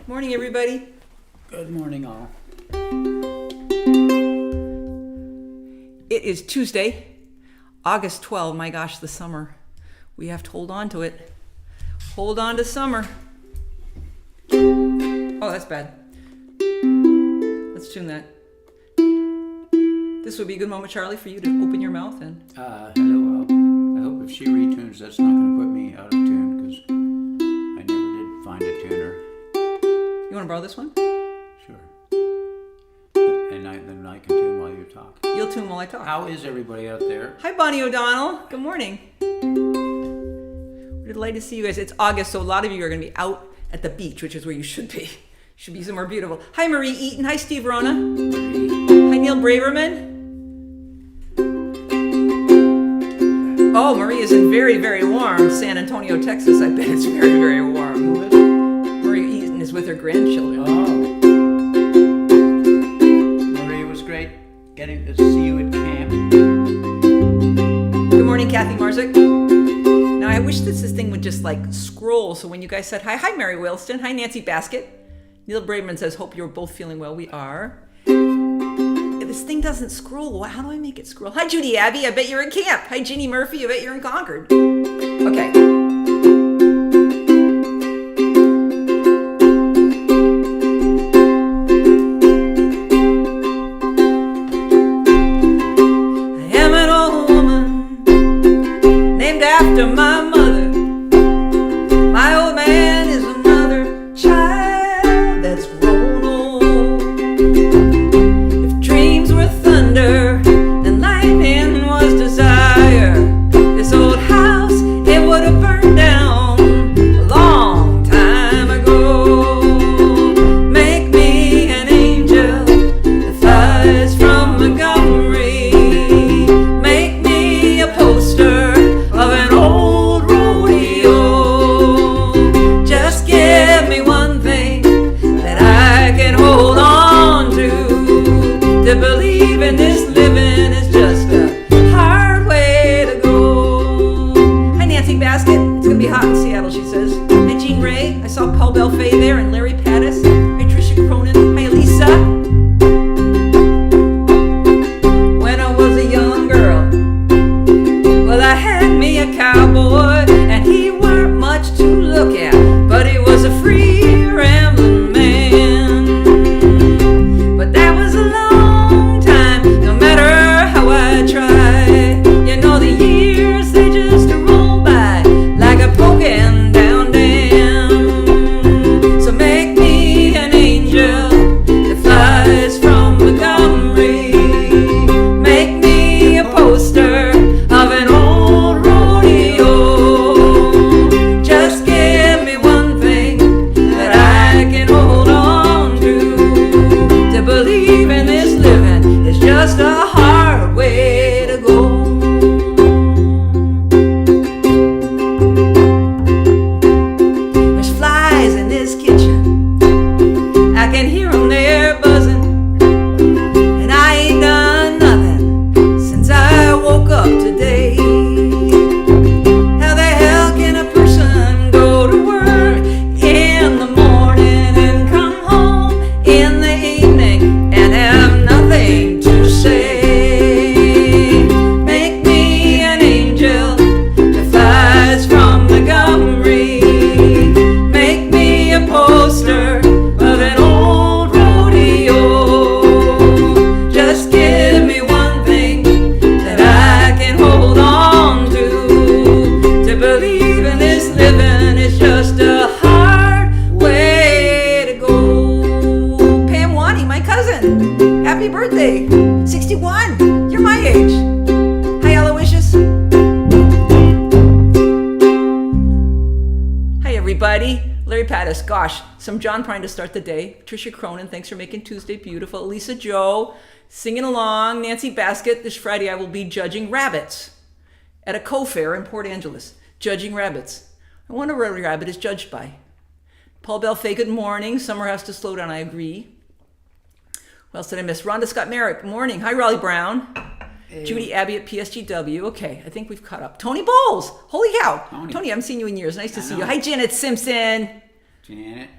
Morning, everybody. Good morning, all. It is Tuesday, August 12. My gosh, the summer. We have to hold on to it. Hold on to summer. Oh, that's bad. Let's tune that. This would be a good moment, Charlie, for you to open your mouth and... Hello, all. I hope if she retunes, that's not going to put me out of tune, because I never did find a tuner. You want to borrow this one? Sure. And then I can tune while you talk. You'll tune while I talk. How is everybody out there? Hi, Bonnie O'Donnell. Good morning. We're delighted to see you guys. It's August, so a lot of you are going to be out at the beach, which is where you should be. Should be somewhere beautiful. Hi, Marie Eaton. Hi, Steve Rona. Hi, Neil Braverman. Oh, Marie is in very, very warm San Antonio, Texas. I bet it's very, very warm. Marie Eaton is with her grandchildren. Oh. Marie, it was great getting to see you at camp. Good morning, Kathy Marzik. Now, I wish this thing would just scroll. So when you guys said hi, hi, Mary Wilston. Hi, Nancy Basket. Neil Braverman says, hope you're both feeling well. We are. This thing doesn't scroll. How do I make it scroll? Hi, Judy Abbey. I bet you're at camp. Hi, Ginny Murphy. I bet you're in Concord. Okay. I am an old woman named after my mother. My old man is another child that's grown old. If dreams were thunder and lightning was desire, this old house, it would have burned down a long time ago. Make me an angel that flies from Montgomery. Make me a poster of an old rodeo. Just give me one thing that I can hold on to. To believe in this living is just a hard way to go. Hi, Nancy Basket. It's going to be hot in Seattle, she says. Hi, Jean Ray. I saw Paul Belfay there and Larry Pattis. Hi, Tricia Cronin. Hi, Elisa. When I was a young girl, well, I had me a cowboy, and he weren't much to look at, but he was a free rambling man. But that was a long time, no matter how I try. You know, the years, they just roll by like a broken down dam. So make me an angel that flies from Montgomery. Make me a poster of an old rodeo. Just give me one thing that I can hold on to. To believe in this living is just a hard way to go. There's flies in this kitchen. I can hear them there buzzing. And I ain't done nothing since I woke up today. How the hell can a person go to work in the morning and come home in the evening and have nothing to say? Make me an angel that flies from Montgomery. Make me a poster of an old rodeo. Just give me one thing that I can hold on to. To believe in this living is just a hard way to go. Pam Wani, my cousin, happy birthday. 61, you're my age. Hi, Aloysius. Hi, everybody. Larry Pattis, gosh, some John Prine to start the day. Tricia Cronin, thanks for making Tuesday beautiful. Elisa Joe, singing along. Nancy Basket, this Friday I will be judging rabbits at a co-fair in Port Angeles. Judging rabbits. I wonder what a rabbit is judged by. Paul Belfay, good morning. Summer has to slow down, I agree. What else did I miss? Rhonda Scott Merrick, morning. Hi, Raleigh Brown. Hey. Judy Abbey at PSGW. Okay, I think we've caught up. Tony Bowles. Holy cow. Tony. Tony, I haven't seen you in years. Nice to see you. know. Hi, Janet Simpson. Janet.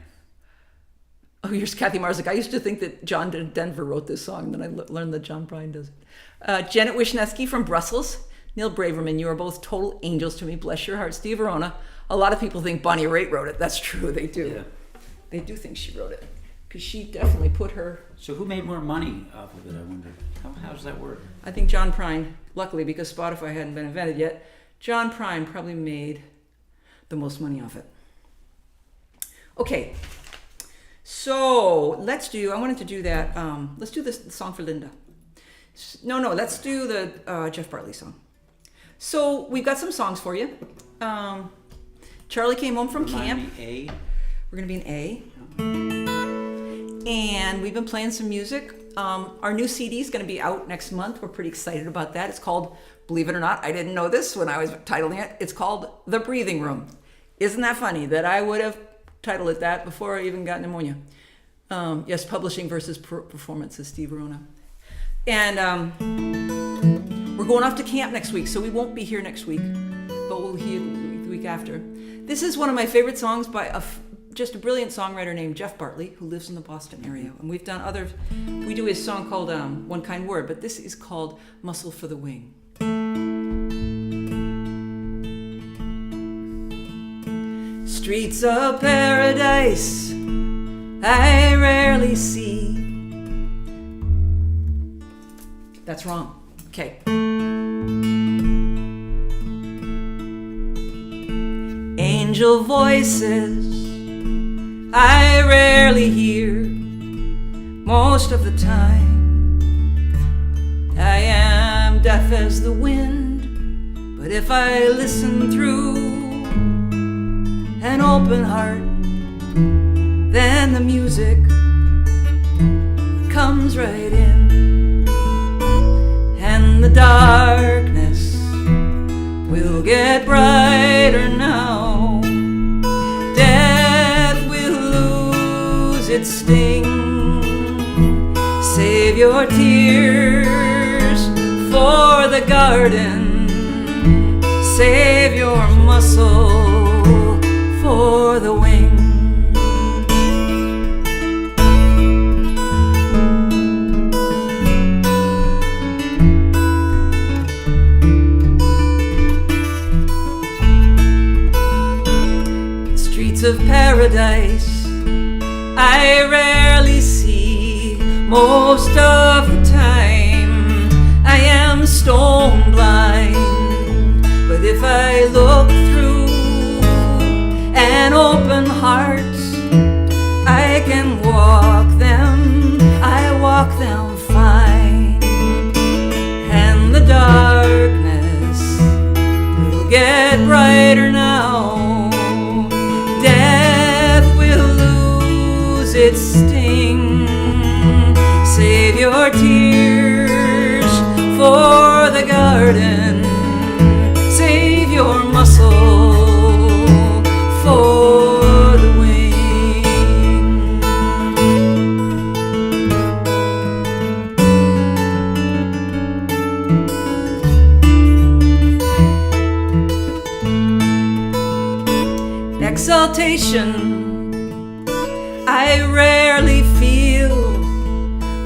Oh, here's Kathy Marzick. I used to think that John Denver wrote this song, then I learned that John Prine does it. Janet Wisniewski from Brussels. Neil Braverman, you are both total angels to me. Bless your heart. Steve Verona. A lot of people think Bonnie Raitt wrote it. That's true. They do. Yeah. They do think she wrote it. Because she definitely put her... So who made more money off of it, I wonder? How does that work? I think John Prine, luckily because Spotify hadn't been invented yet, John Prine probably made the most money off it. Okay. So I wanted to do that. Let's do this song for Linda. No, let's do the Jeff Bartley song. So we've got some songs for you. Charlie came home from camp. A. We're going to be in A. And we've been playing some music. Our new CD is going to be out next month. We're pretty excited about that. It's called, believe it or not, I didn't know this when I was titling it. It's called The Breathing Room. Isn't that funny that I would have titled it that before I even got pneumonia? Yes, publishing versus performance is Steve Verona. And we're going off to camp next week, so we won't be here next week, but we'll hear the week after. This is one of my favorite songs by just a brilliant songwriter named Jeff Bartley, who lives in the Boston area. And we've done others. We do his song called One Kind Word, but this is called Muscle for the Wing. Streets of paradise I rarely see. That's wrong. Okay. Angel voices I rarely hear. Most of the time I am deaf as the wind, but if I listen through an open heart, then the music comes right in, and the darkness will get brighter now. Death will lose its sting. Save your tears for the garden. Save your muscle for the wing. Of paradise I rarely see. Most of the time I am stone blind, but if I look through an open heart, I can walk them, I walk them fine, and the darkness will get brighter now. Death will lose its sting. Save your tears for the garden. Save your muscle for the wing. Exaltation I rarely feel.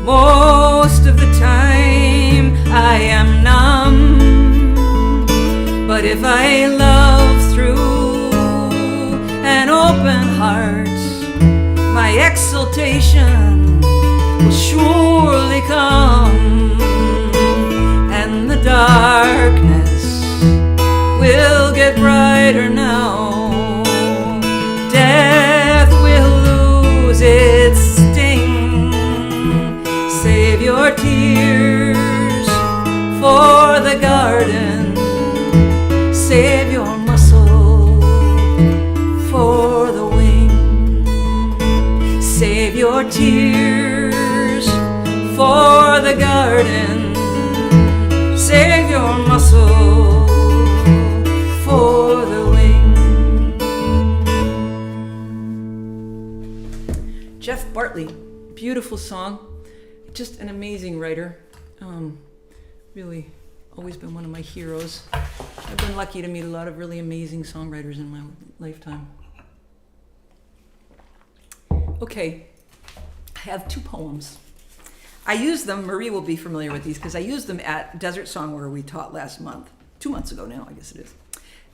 Most of the time I am numb, but if I love through an open heart, my exaltation will surely come, and the darkness will get brighter now. Death will lose its sting. Save your tears for the garden. Save your muscle for the wing. Save your tears for the garden. Save your muscle for the wing. Jeff Bartley, beautiful song, just an amazing writer. Really always been one of my heroes. I've been lucky to meet a lot of really amazing songwriters in my lifetime. Okay, have two poems. I use them, Marie will be familiar with these, because I used them at Desert Song where we taught last month. 2 months ago now, I guess it is.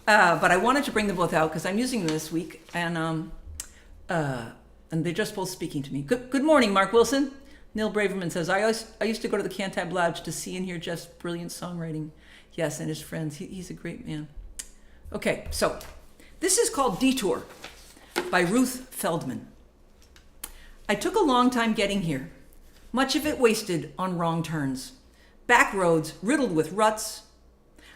But I wanted to bring them both out because I'm using them this week, and they're just both speaking to me. Good morning, Mark Wilson. Neil Braverman says, I used to go to the Cantab Lodge to see and hear Jeff's brilliant songwriting. Yes, and his friends. He's a great man. Okay, so this is called Detour by Ruth Feldman. I took a long time getting here, much of it wasted on wrong turns, back roads riddled with ruts.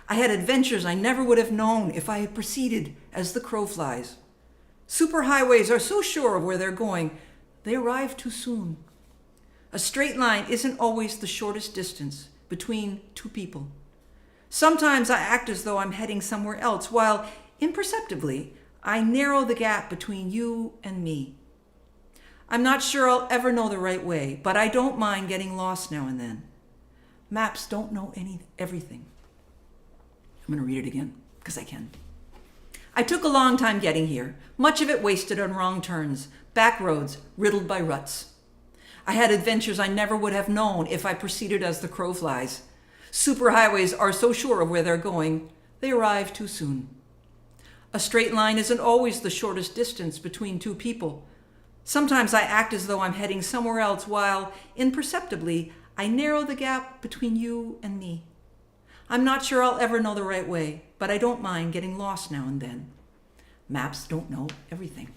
I had adventures I never would have known if I had proceeded as the crow flies. Superhighways are so sure of where they're going, they arrive too soon. A straight line isn't always the shortest distance between two people. Sometimes I act as though I'm heading somewhere else, while imperceptibly I narrow the gap between you and me. I'm not sure I'll ever know the right way, but I don't mind getting lost now and then. Maps don't know everything. I'm going to read it again, because I can. I took a long time getting here, much of it wasted on wrong turns, back roads riddled by ruts. I had adventures I never would have known if I proceeded as the crow flies. Superhighways are so sure of where they're going, they arrive too soon. A straight line isn't always the shortest distance between two people. Sometimes I act as though I'm heading somewhere else, while imperceptibly I narrow the gap between you and me. I'm not sure I'll ever know the right way, but I don't mind getting lost now and then. Maps don't know everything.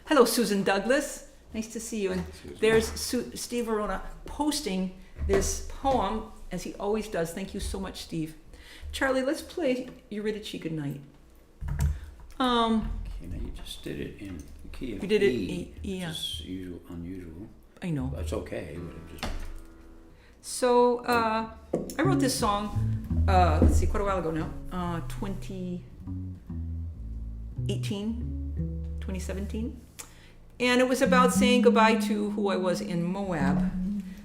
Hello, Susan Douglas. Nice to see you. And there's Steve Verona posting this poem, as he always does. Thank you so much, Steve. Charlie, let's play Eurydice Goodnight. Okay, now you just did it in the key of You did it E, yeah. which is unusual. I know. That's okay, but it just... So I wrote this song, let's see, quite a while ago now, 2017. And it was about saying goodbye to who I was in Moab,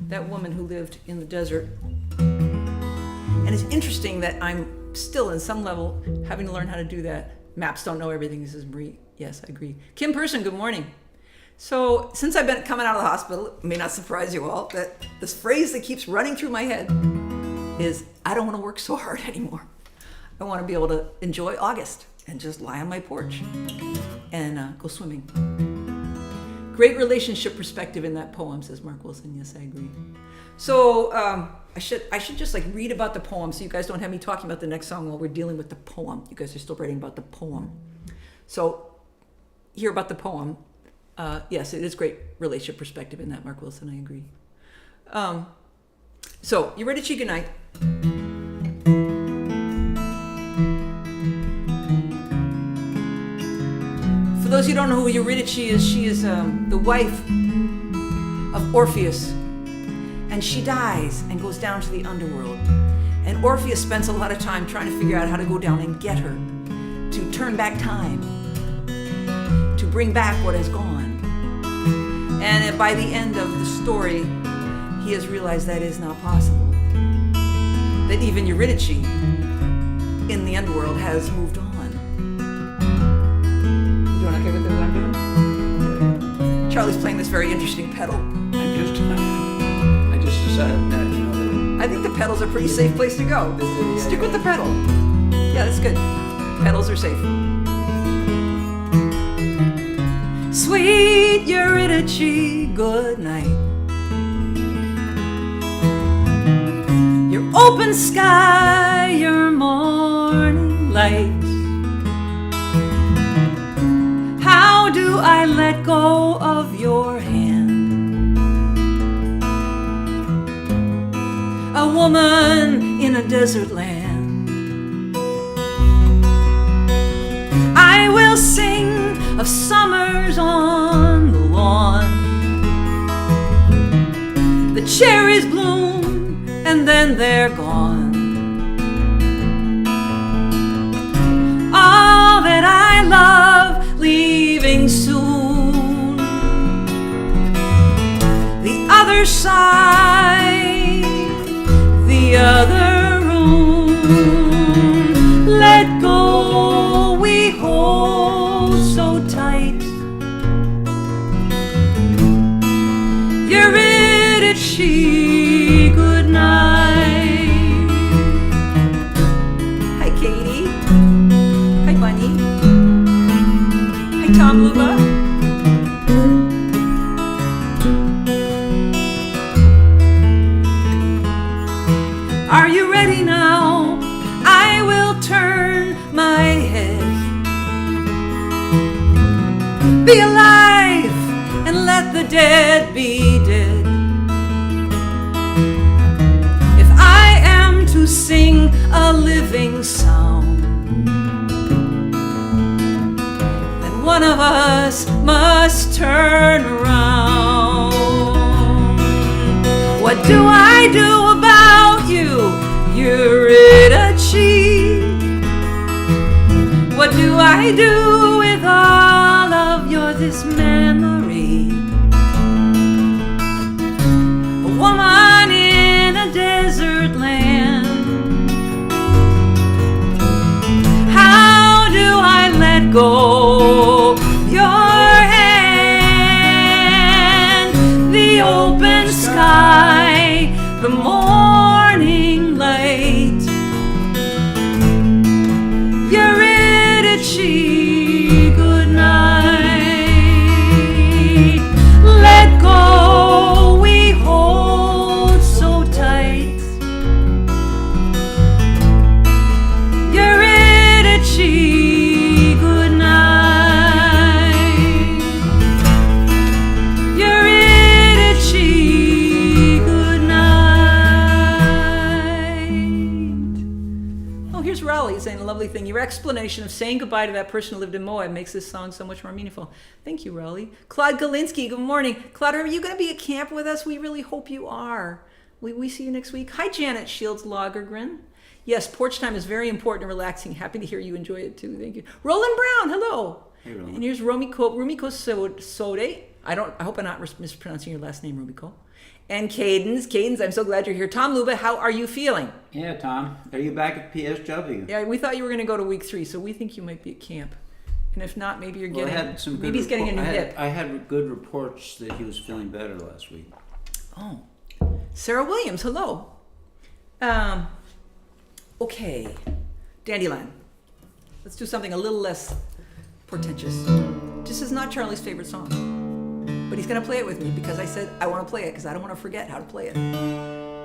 that woman who lived in the desert. And it's interesting that I'm still, in some level, having to learn how to do that. Maps don't know everything, says Marie. Yes, I agree. Kim Person, good morning. So since I've been coming out of the hospital, it may not surprise you all that this phrase that keeps running through my head is, I don't want to work so hard anymore. I want to be able to enjoy August and just lie on my porch and go swimming. Great relationship perspective in that poem, says Mark Wilson. Yes, I agree. So I should just like read about the poem so you guys don't have me talking about the next song while we're dealing with the poem. You guys are still writing about the poem. So hear about the poem. Yes, it is great relationship perspective in that, Mark Wilson, I agree. So, Eurydice Goodnight. For those of you who don't know who Eurydice is, she is the wife of Orpheus. And she dies and goes down to the underworld. And Orpheus spends a lot of time trying to figure out how to go down and get her, to turn back time, to bring back what has gone. And by the end of the story, he has realized that is not possible. That even Eurydice in the underworld has moved on. You doing okay with what I'm doing? Charlie's playing this very interesting pedal. I just decided that, I think the pedals are a pretty safe place to go. Stick with the pedal. Yeah, that's good. Pedals are safe. Sweet Eurydice, good night. Your open sky, your morning light. How do I let go of your hand? A woman in a desert land. I will sing of summers on the lawn. The cherries bloom and then they're gone. All that I love leaving soon. The other side, the other room. Let go, we hold so tight. did she? Good night. Hi, Katie. Hi, Bunny. Hi, Tom Luba. Are you ready now? I will turn my head. Be alive and let the dead be dead. If I am to sing a living sound, then one of us must turn around. What do I do about you, Eurydice? What do I do with all of your this memory? A woman in a desert land. How do I let go your hand? The open sky, the morning light. Eurydice, good night. Let go, we hold so tight. Eurydice, good night. Eurydice, good night. Oh, here's Raleigh saying a lovely thing. Your explanation of saying goodbye to that person who lived in Moab makes this song so much more meaningful. Thank you, Raleigh. Claude Galinsky, good morning. Claude, are you going to be at camp with us? We really hope you are. We see you next week. Hi, Janet Shields Lagergren. Yes, porch time is very important and relaxing. Happy to hear you enjoy it too. Thank you. Roland Brown, hello. Hey, Roland. And here's Rumiko Sode. I hope I'm not mispronouncing your last name, Rumiko. And Cadence, I'm so glad you're here. Tom Luba, how are you feeling? Yeah, Tom. Are you back at PSW? Yeah, we thought you were going to go to week 3, so we think you might be at camp. And if not, maybe you're Well, getting. I had some good maybe he's getting a new hip. I had good reports that he was feeling better last week. Oh, Sarah Williams, hello. Okay, Dandelion. Let's do something a little less portentous. This is not Charlie's favorite song, but he's going to play it with me because I said I want to play it because I don't want to forget how to play it.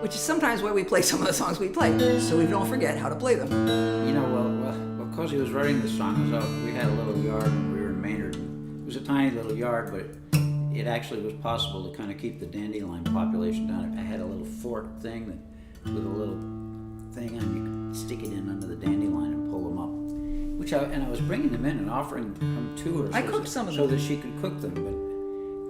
Which is sometimes why we play some of the songs we play, so we don't forget how to play them. You know, well, because he was writing this song, we had a little yard when we were in Maynard. It was a tiny little yard, but it actually was possible to kind of keep the dandelion population down. I had a little fork thing with a little thing, and you could stick it in under the dandelion and pull them up. I was bringing them in and offering them to her. I cooked some of so them. that she could cook them, but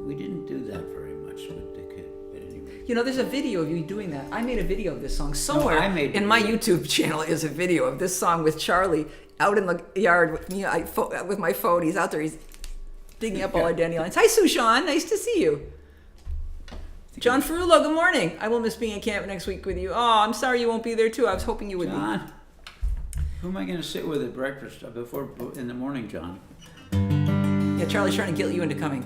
we didn't do that very much with the kid. But anyway. You know, there's a video of you doing that. I made a video of this song somewhere. In my YouTube channel is a video of this song with Charlie out in the yard with me with my phone. He's out there. He's digging up all our dandelions. Hi, Sushan. Nice to see you. John Ferrulo, good morning. I will miss being at camp next week with you. Oh, I'm sorry you won't be there too. I was hoping you would John, who am I going to sit with at breakfast before in the morning, John? be. Yeah, Charlie's trying to guilt you into coming.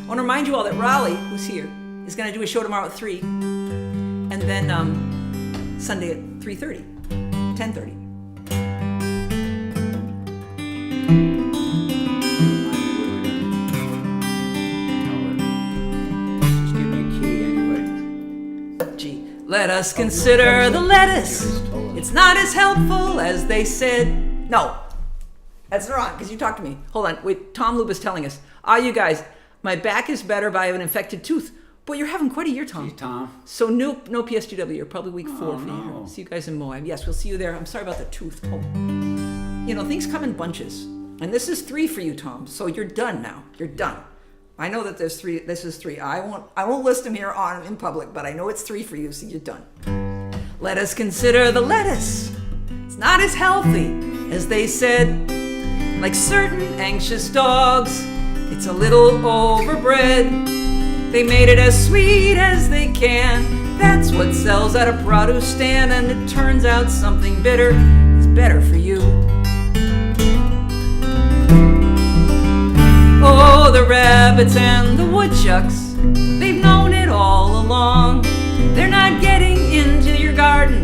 I want to remind you all that Raleigh, who's here, is going to do a show tomorrow at 3, and then Sunday at 3:30, 10:30. Just give me a key anyway. Gee, let us consider the lettuce. It's not as helpful as they said. No, that's wrong, because you talked to me. Hold on, wait, Tom Luba's telling us. You guys, my back is better, but I have an infected tooth. Boy, you're having quite a year, Tom. Gee, Tom. So no PSGW. You're probably week 4 for no. you. See you guys in Moab. Yes, we'll see you there. I'm sorry about the tooth. Oh. You know, things come in bunches. And this is 3 for you, Tom. So you're done now. You're done. I know that there's 3. This is 3. I won't list them here in public, but I know it's 3 for you, so you're done. Let us consider the lettuce. It's not as healthy as they said. Like certain anxious dogs, it's a little overbred. They made it as sweet as they can. That's what sells at a produce stand, and it turns out something bitter is better for you. Oh, the rabbits and the woodchucks, they've known it all along. They're not getting into your garden,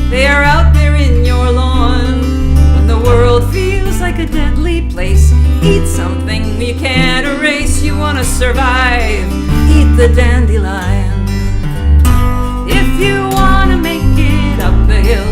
they are out there in your lawn. When the world feels like a deadly place, eat something you can't erase. You wanna survive, eat the dandelion. If you wanna make it up the hill,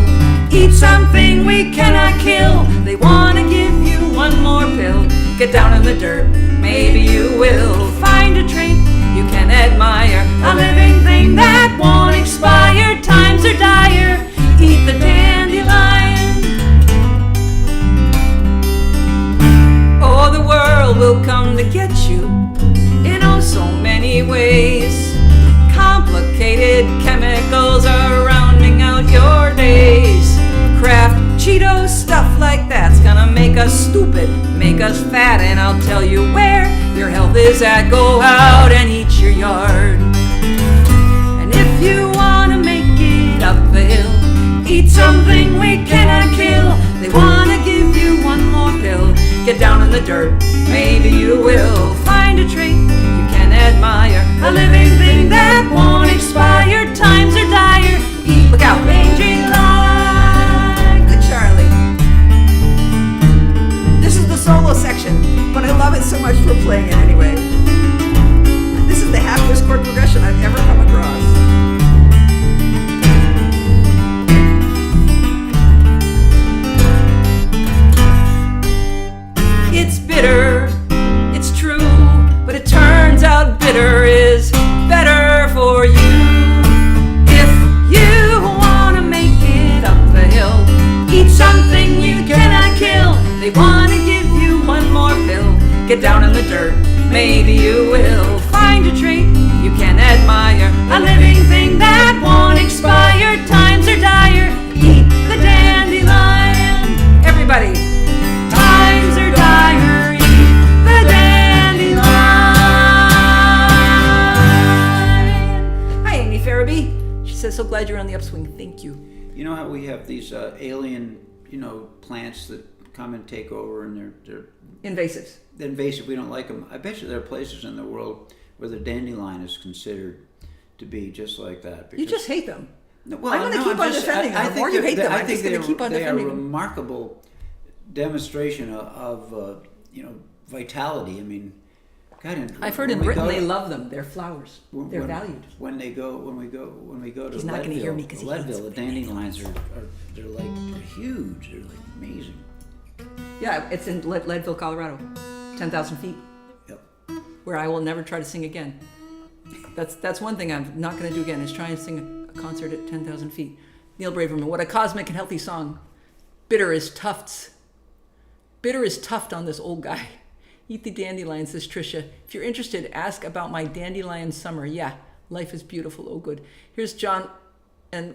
eat something we cannot kill. They wanna give you one more pill. Get down in the dirt, maybe you will find a trait you can admire, a living thing that won't expire. Times are dire, eat the dandelion. Oh, the world will come to get you in oh so many ways. Complicated chemicals are rounding out your days. Kraft, Cheetos, stuff like that's gonna make us stupid, make us fat, and I'll tell you where your health is at. Go out and eat your yard. And if you wanna make it up the hill, eat something we cannot kill. They wanna give you one more pill. Get down in the dirt, maybe you will find a trait you can admire, a living thing that won't expire. Times are dire, eat, look out, aging like the Charlie. This is the solo section, but I love it so much for playing it anyway. This is the happiest chord progression I've ever come across. It's bitter, it's true, but it turns out bitter is better for you. If you wanna make it up the hill, eat something you cannot kill. They wanna give you one more pill. Get down in the dirt, maybe you will find a trait you can admire, a living thing that won't expire. Times are dire, eat the dandelion. Everybody. Times are dire, eat the dandelion. Hi, Amy Farabee. She says, so glad you're on the upswing. Thank you. You know how we have these alien, plants that come and take over, and they're Invasives. invasive. We don't like them. I bet you there are places in the world where the dandelion is considered to be just like that. You just hate them. No, well, I'm going to no, keep on defending them. The more you hate them, I'm just going to keep on defending them. They are a them. remarkable demonstration of vitality. I mean, God, I've heard in Britain they love them. They're flowers. They're valued. When we go to He's not going to hear me because Leadville, the dandelions they're huge. They're like amazing. Yeah, it's in Leadville, Colorado, 10,000 feet. Yep. Where I will never try to sing again. That's one thing I'm not going to do again, is try and sing a concert at 10,000 feet. Neil Braverman, what a cosmic and healthy song. Bitter is tufts. Bitter is tuft on this old guy. Eat the dandelions, says Tricia. If you're interested, ask about my dandelion summer. Yeah, life is beautiful. Oh, good. Here's John and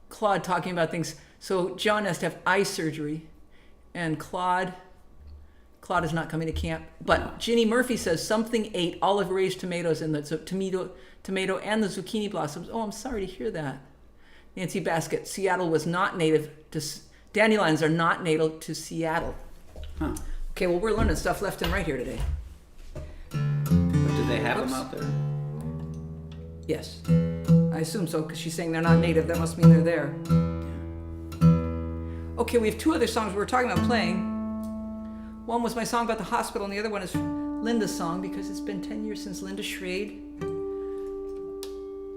Claude talking about things. So John has to have eye surgery, and Claude is not coming to camp. But Ginny Murphy says something ate Olive Ray's tomatoes and the tomato and the zucchini blossoms. Oh, I'm sorry to hear that. Nancy Baskett, Seattle was not native to... Dandelions are not native to Seattle. Huh. Okay, well, we're learning stuff left and right here today. But do they have them out there? Yes. I assume so, because she's saying they're not native. That must mean they're there. Okay, we have two other songs we were talking about playing. One was my song about the hospital, and the other one is Linda's song, because it's been 10 years since Linda Schrade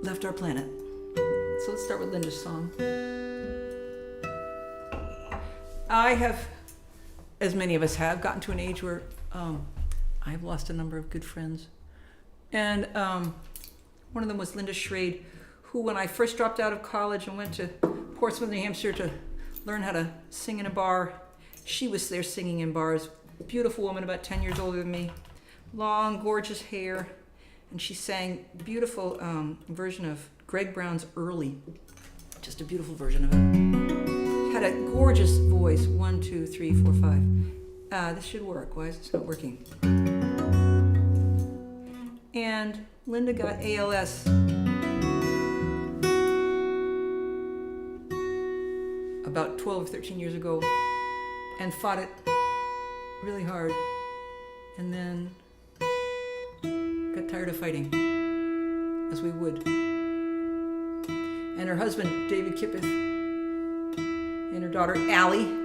left our planet. So let's start with Linda's song. I have, as many of us have, gotten to an age where I've lost a number of good friends. And one of them was Linda Schrade, who, when I first dropped out of college and went to Portsmouth, New Hampshire to learn how to sing in a bar, she was there singing in bars. Beautiful woman, about 10 years older than me. Long, gorgeous hair. And she sang a beautiful version of Greg Brown's Early. Just a beautiful version of it. Had a gorgeous voice. 1, 2, 3, 4, 5. This should work. Why is this not working? And Linda got ALS about 12 or 13 years ago and fought it really hard. And then got tired of fighting, as we would. And her husband, David Kippeth, and her daughter, Allie.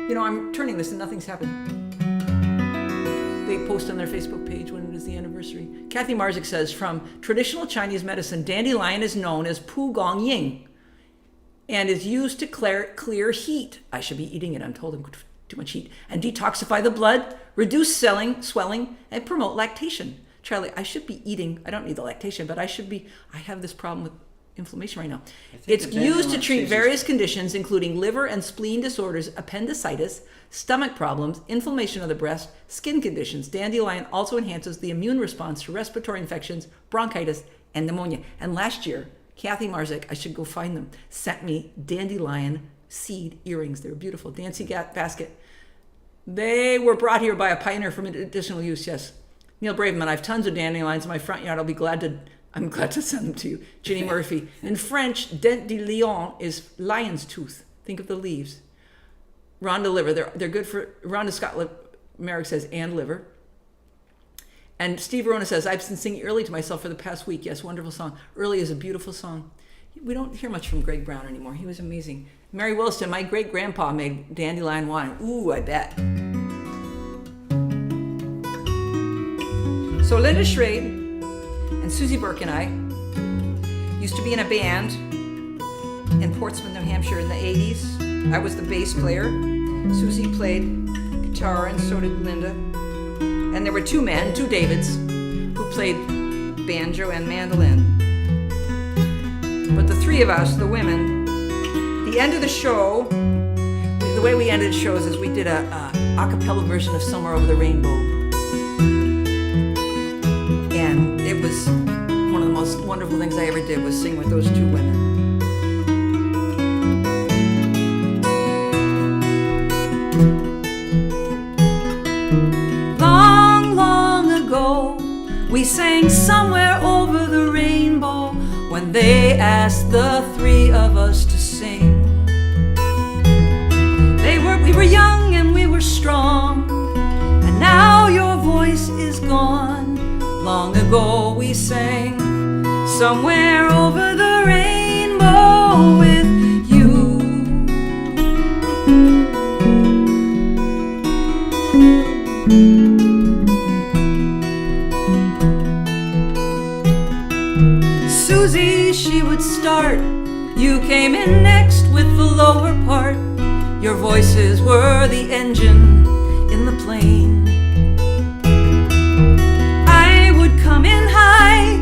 You know, I'm turning this and nothing's happened. They post on their Facebook page when it is the anniversary. Kathy Marzik says, from traditional Chinese medicine, dandelion is known as Pu Gong Ying and is used to clear heat. I should be eating it. I'm told I'm too much heat. And detoxify the blood, reduce swelling, and promote lactation. Charlie, I should be eating. I don't need the lactation, but I have this problem with inflammation right now. It's used to treat various conditions, including liver and spleen disorders, appendicitis, stomach problems, inflammation of the breast, skin conditions. Dandelion also enhances the immune response to respiratory infections, bronchitis, and pneumonia. And last year, Kathy Marzik, I should go find them, sent me dandelion seed earrings. They were beautiful. Dancy basket. They were brought here by a pioneer for medicinal use, yes. Neil Braverman, I have tons of dandelions in my front yard. I'm glad to send them to you. Ginny Murphy. In French, dent de lion is lion's tooth. Think of the leaves. Rhonda liver. They're good for, Rhonda Scott Merrick says, and liver. And Steve Verona says, I've been singing Early to myself for the past week. Yes, wonderful song. Early is a beautiful song. We don't hear much from Greg Brown anymore. He was amazing. Mary Williston, my great-grandpa made dandelion wine. Ooh, I bet. So Linda Schrade and Susie Burke and I used to be in a band in Portsmouth, New Hampshire in the 80s. I was the bass player. Susie played guitar and so did Linda. And there were two Davids, who played banjo and mandolin. But the three of us, the women, the end of the show, the way we ended shows is we did a cappella version of Somewhere Over the Rainbow. And it was one of the most wonderful things I ever did was sing with those two women. Long, long ago, we sang Somewhere Over the Rainbow when they asked the three of us to sing. We were young and we were strong, and now your voice is gone. Long ago we sang Somewhere Over the Rainbow with you. Susie, she would start. You came in next with the lower part. Your voices were the engine in the plane. I would come in high,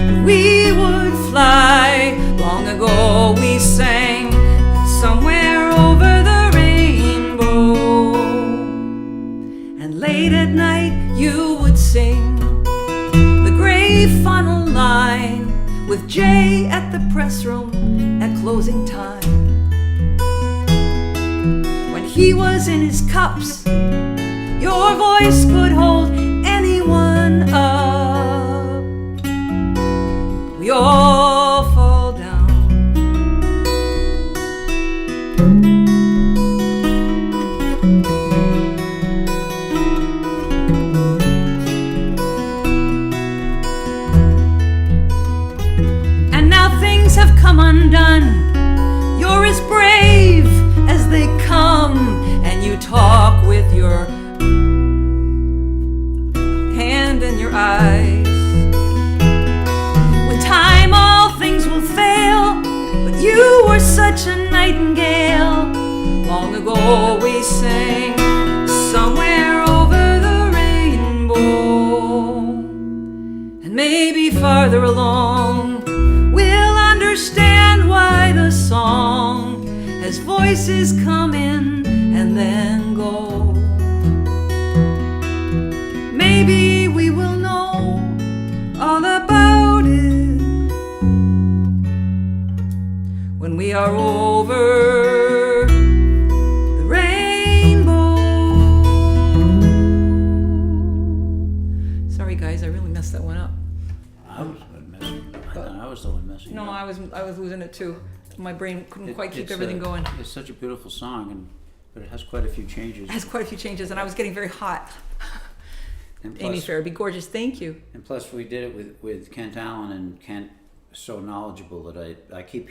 and we would fly. Long ago we sang Somewhere Over the Rainbow. And late at night you would sing the gray funnel line with Jay at the press room at closing time. He was in his cups. Your voice could hold anyone up. We all fall down. And now things have come undone. You're as brave as they come, and you talk with your hand in your eyes. With time all things will fail, but you were such a nightingale. Long ago we sang Somewhere Over the Rainbow. And maybe farther along we'll understand why the song as voices come in and then go. Maybe we will know all about it when we are over the rainbow. Sorry guys, I really messed that one up. I was messing. I thought I was the one messing. No, up. I was losing it too. My brain couldn't quite keep everything going. It's such a beautiful song, but it has quite a few changes. It has quite a few changes, and I was getting very hot. And Amy Farabee, gorgeous. Thank you. And plus, we did it with Kent Allen, and Kent is so knowledgeable that I keep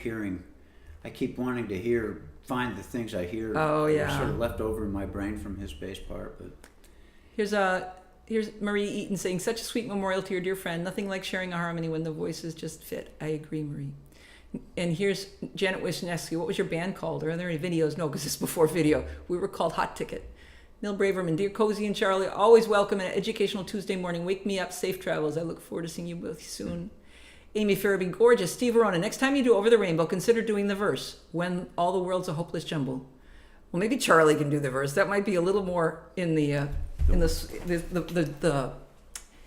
wanting to find the things I hear. Oh, that are yeah. sort of left over in my brain from his bass part. But Here's Marie Eaton saying, such a sweet memorial to your dear friend. Nothing like sharing a harmony when the voices just fit. I agree, Marie. And here's Janet Wisniewski. What was your band called? Are there any videos? No, because it's before video. We were called Hot Ticket. Neil Braverman, dear Cozy and Charlie, always welcome an educational Tuesday morning. Wake me up, safe travels. I look forward to seeing you both soon. Amy Farabee, gorgeous. Steve Verona, next time you do Over the Rainbow, consider doing the verse, When All the World's a Hopeless Jumble. Well, maybe Charlie can do the verse. That might be a little more in the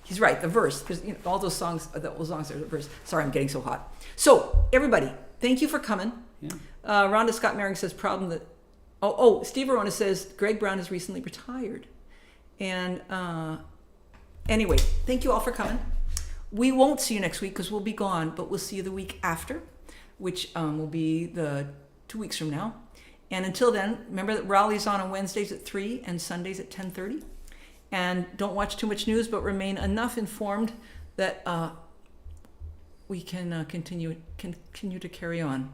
he's right, the verse. There's all those songs, there's the verse. Sorry, I'm getting so hot. So, everybody, thank you for coming. yeah. Rhonda Scott Merring says, Steve Verona says, Greg Brown has recently retired. And anyway, thank you all for coming. We won't see you next week because we'll be gone, but we'll see you the week after, which will be the 2 weeks from now. And until then, remember that Rowley's on Wednesdays at 3 and Sundays at 10:30. And don't watch too much news, but remain enough informed that we can continue to carry on.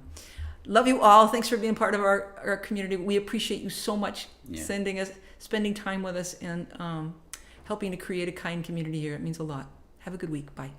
Love you all. Thanks for being part of our community. We appreciate you so much, spending time with us, and helping to create a kind community here. It means a lot. Have a good week. Bye.